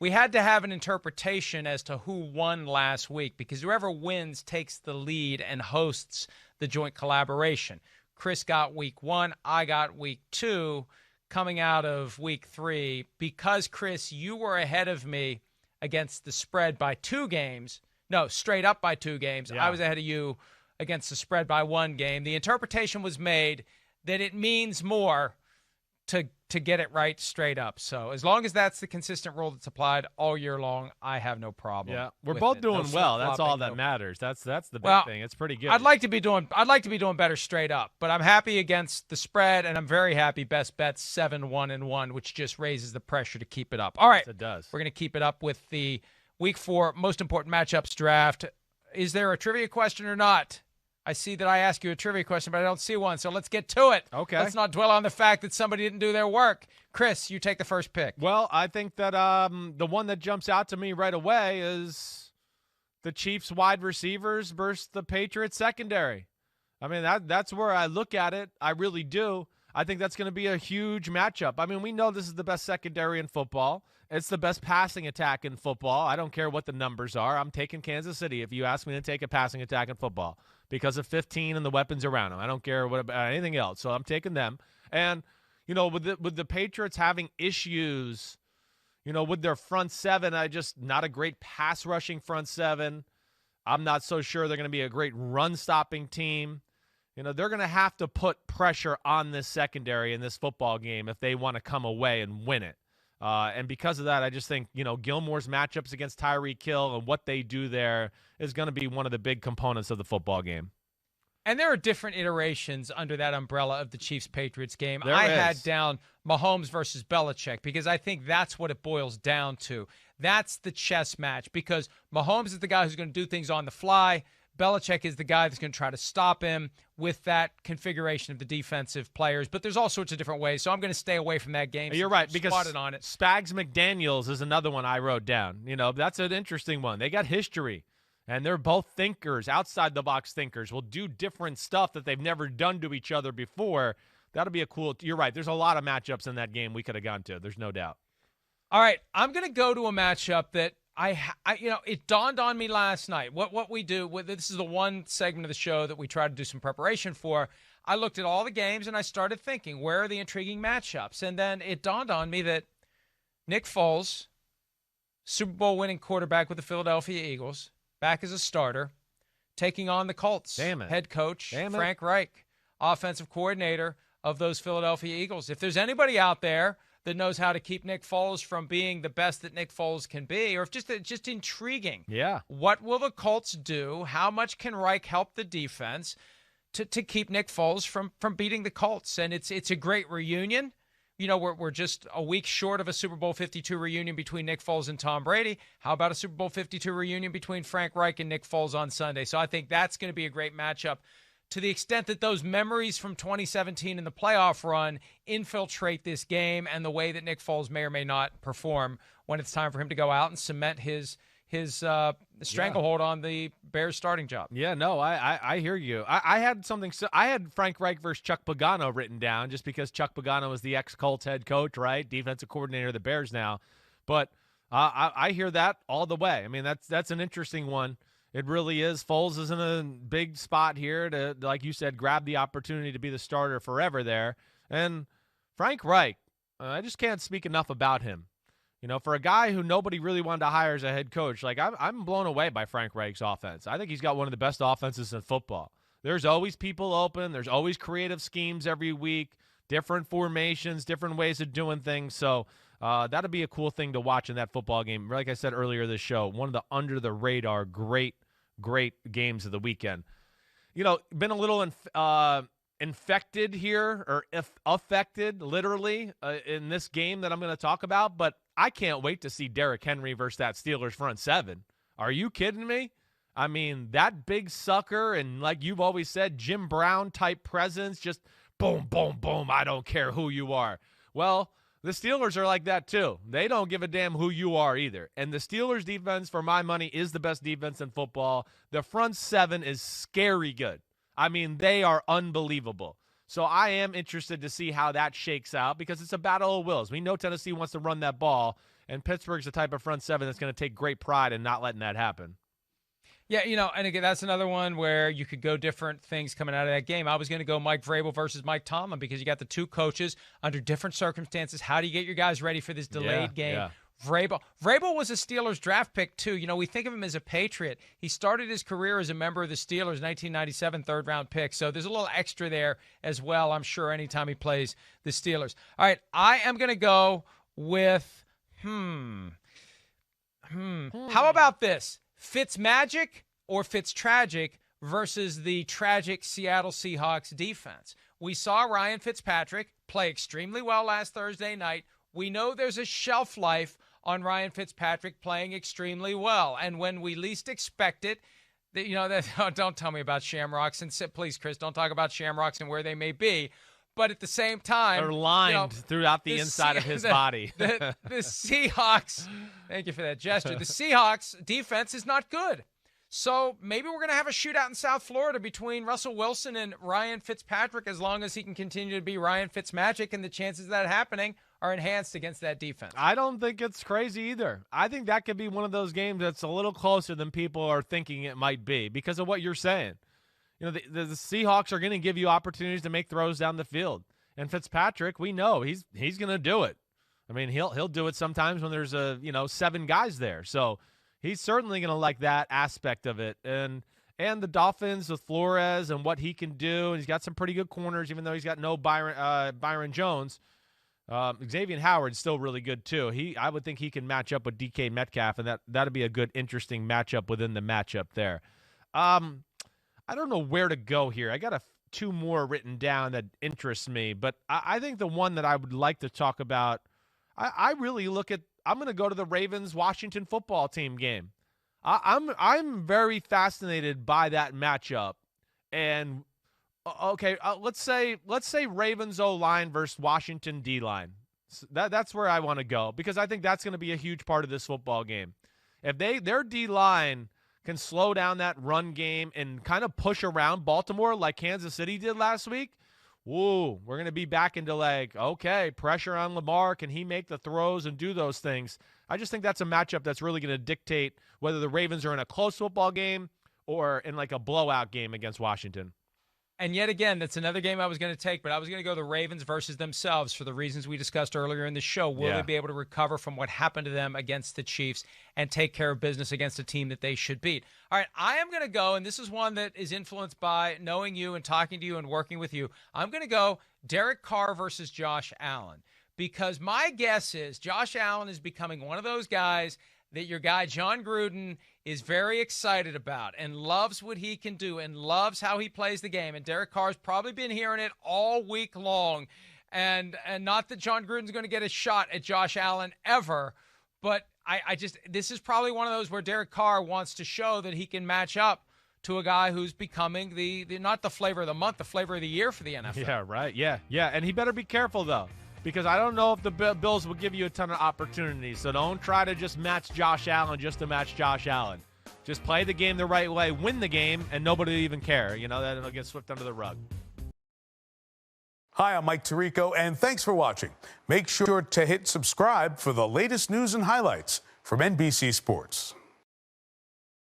we had to have an interpretation as to who won last week, because whoever wins takes the lead and hosts the joint collaboration. Chris got week 1, I got week 2. Coming out of week 3, because, Chris, you were ahead of me against the spread by 2 games. No, straight up by 2 games. Yeah. I was ahead of you against the spread by 1 game. The interpretation was made that it means more to get it right straight up. So as long as that's the consistent rule that's applied all year long, I have no problem. Yeah, we're both doing well. That's all that no. matters. That's the big thing. It's pretty good. I'd like to be doing better straight up, but I'm happy against the spread, and I'm very happy best bets 7-1-1, which just raises the pressure to keep it up. All right, yes, it does. We're going to keep it up with the Week 4 most important matchups draft. Is there a trivia question or not? I see that I ask you a trivia question, but I don't see one, so let's get to it. Okay. Let's not dwell on the fact that somebody didn't do their work. Chris, you take the first pick. Well, I think that the one that jumps out to me right away is the Chiefs wide receivers versus the Patriots secondary. I mean, that's where I look at it. I really do. I think that's going to be a huge matchup. I mean, we know this is the best secondary in football. It's the best passing attack in football. I don't care what the numbers are. I'm taking Kansas City if you ask me to take a passing attack in football because of 15 and the weapons around them. I don't care what about anything else. So I'm taking them. And, you know, with the Patriots having issues, you know, with their front seven, not a great pass rushing front seven. I'm not so sure they're going to be a great run stopping team. You know, they're going to have to put pressure on this secondary in this football game if they want to come away and win it. And because of that, I just think, you know, Gilmore's matchups against Tyreek Hill and what they do there is going to be one of the big components of the football game. And there are different iterations under that umbrella of the Chiefs-Patriots game. There I is. had down Mahomes versus Belichick because I think that's what it boils down to. That's the chess match because Mahomes is the guy who's going to do things on the fly. Belichick is the guy that's going to try to stop him with that configuration of the defensive players. But there's all sorts of different ways, so I'm going to stay away from that game. You're right, because spotted on it. Spags McDaniels is another one I wrote down. You know, that's an interesting one. They got history, and they're both thinkers, outside-the-box thinkers, will do different stuff that they've never done to each other before. That'll be a cool – you're right. There's a lot of matchups in that game we could have gone to. There's no doubt. All right, I'm going to go to a matchup that it dawned on me last night. What we do, this is the one segment of the show that we try to do some preparation for. I looked at all the games and I started thinking, where are the intriguing matchups? And then it dawned on me that Nick Foles, Super Bowl winning quarterback with the Philadelphia Eagles, back as a starter, taking on the Colts. Damn it. Head coach Damn it. Frank Reich, offensive coordinator of those Philadelphia Eagles. If there's anybody out there that knows how to keep Nick Foles from being the best that Nick Foles can be, or if just intriguing. Yeah. What will the Colts do? How much can Reich help the defense to keep Nick Foles from beating the Colts? And it's a great reunion. You know, we're just a week short of a Super Bowl 52 reunion between Nick Foles and Tom Brady. How about a Super Bowl 52 reunion between Frank Reich and Nick Foles on Sunday? So I think that's going to be a great matchup. To the extent that those memories from 2017 in the playoff run infiltrate this game and the way that Nick Foles may or may not perform when it's time for him to go out and cement his stranglehold on the Bears starting job. Yeah, no, I hear you. I had something. I had Frank Reich versus Chuck Pagano written down just because Chuck Pagano was the ex-Colts head coach, right? Defensive coordinator of the Bears now. But I hear that all the way. I mean, that's an interesting one. It really is. Foles is in a big spot here to, like you said, grab the opportunity to be the starter forever there. And Frank Reich, I just can't speak enough about him. You know, for a guy who nobody really wanted to hire as a head coach, like I'm blown away by Frank Reich's offense. I think he's got one of the best offenses in football. There's always people open. There's always creative schemes every week, different formations, different ways of doing things. So that'll be a cool thing to watch in that football game. Like I said earlier this show, one of the under-the-radar great games of the weekend. You know, been a little infected here, or affected, literally, in this game that I'm going to talk about, but I can't wait to see Derrick Henry versus that Steelers front seven. Are you kidding me? I mean, that big sucker and, like you've always said, Jim Brown-type presence, just boom, boom, boom, I don't care who you are. Well, the Steelers are like that too. They don't give a damn who you are either. And the Steelers defense, for my money, is the best defense in football. The front seven is scary good. I mean, they are unbelievable. So I am interested to see how that shakes out because it's a battle of wills. We know Tennessee wants to run that ball, And Pittsburgh's the type of front seven that's going to take great pride in not letting that happen. Yeah, and again, that's another one where you could go different things coming out of that game. I was going to go Mike Vrabel versus Mike Tomlin because you got the two coaches under different circumstances. How do you get your guys ready for this delayed game? Yeah. Vrabel was a Steelers draft pick, too. We think of him as a Patriot. He started his career as a member of the Steelers, 1997 third-round pick. So there's a little extra there as well, I'm sure, anytime he plays the Steelers. All right, I am going to go with, How about this? Fitzmagic or Fitztragic versus the tragic Seattle Seahawks defense. We saw Ryan Fitzpatrick play extremely well last Thursday night. We know there's a shelf life on Ryan Fitzpatrick playing extremely well. And when we least expect it, don't tell me about Shamrocks. And please, Chris, don't talk about Shamrocks and where they may be. But at the same time, they're lined throughout the inside of his body. The Seahawks, thank you for that gesture. The Seahawks defense is not good. So maybe we're going to have a shootout in South Florida between Russell Wilson and Ryan Fitzpatrick as long as he can continue to be Ryan Fitzmagic, and the chances of that happening are enhanced against that defense. I don't think it's crazy either. I think that could be one of those games that's a little closer than people are thinking it might be because of what you're saying. The Seahawks are going to give you opportunities to make throws down the field. And Fitzpatrick, we know he's going to do it. I mean, he'll do it sometimes when there's 7 guys there. So he's certainly going to like that aspect of it. And the Dolphins with Flores and what he can do. And he's got some pretty good corners, even though he's got no Byron Jones. Xavier Howard's still really good too. I would think he can match up with DK Metcalf, and that'd be a good, interesting matchup within the matchup there. I don't know where to go here. I got 2 more written down that interest me, but I think the one that I would like to talk about, I really I'm going to go to the Ravens-Washington football team game. I'm very fascinated by that matchup. And okay, let's say Ravens O-line versus Washington D-line. That's where I want to go because I think that's going to be a huge part of this football game. If their D-line can slow down that run game and kind of push around Baltimore like Kansas City did last week, we're going to be back into okay, pressure on Lamar. Can he make the throws and do those things? I just think that's a matchup that's really going to dictate whether the Ravens are in a close football game or in a blowout game against Washington. And yet again, that's another game I was going to take, but I was going to go the Ravens versus themselves for the reasons we discussed earlier in the show. Will they be able to recover from what happened to them against the Chiefs and take care of business against a team that they should beat? All right, I am going to go, and this is one that is influenced by knowing you and talking to you and working with you. I'm going to go Derek Carr versus Josh Allen because my guess is Josh Allen is becoming one of those guys that your guy John Gruden is very excited about and loves what he can do and loves how he plays the game. And Derek Carr's probably been hearing it all week long. And not that John Gruden's going to get a shot at Josh Allen ever, but this is probably one of those where Derek Carr wants to show that he can match up to a guy who's becoming the not the flavor of the month, the flavor of the year for the NFL. Yeah, right. Yeah. And he better be careful, though. Because I don't know if the Bills will give you a ton of opportunities. So don't try to just match Josh Allen just to match Josh Allen. Just play the game the right way, win the game, and nobody will even care. That it'll get swept under the rug. Hi, I'm Mike Tirico, and thanks for watching. Make sure to hit subscribe for the latest news and highlights from NBC Sports.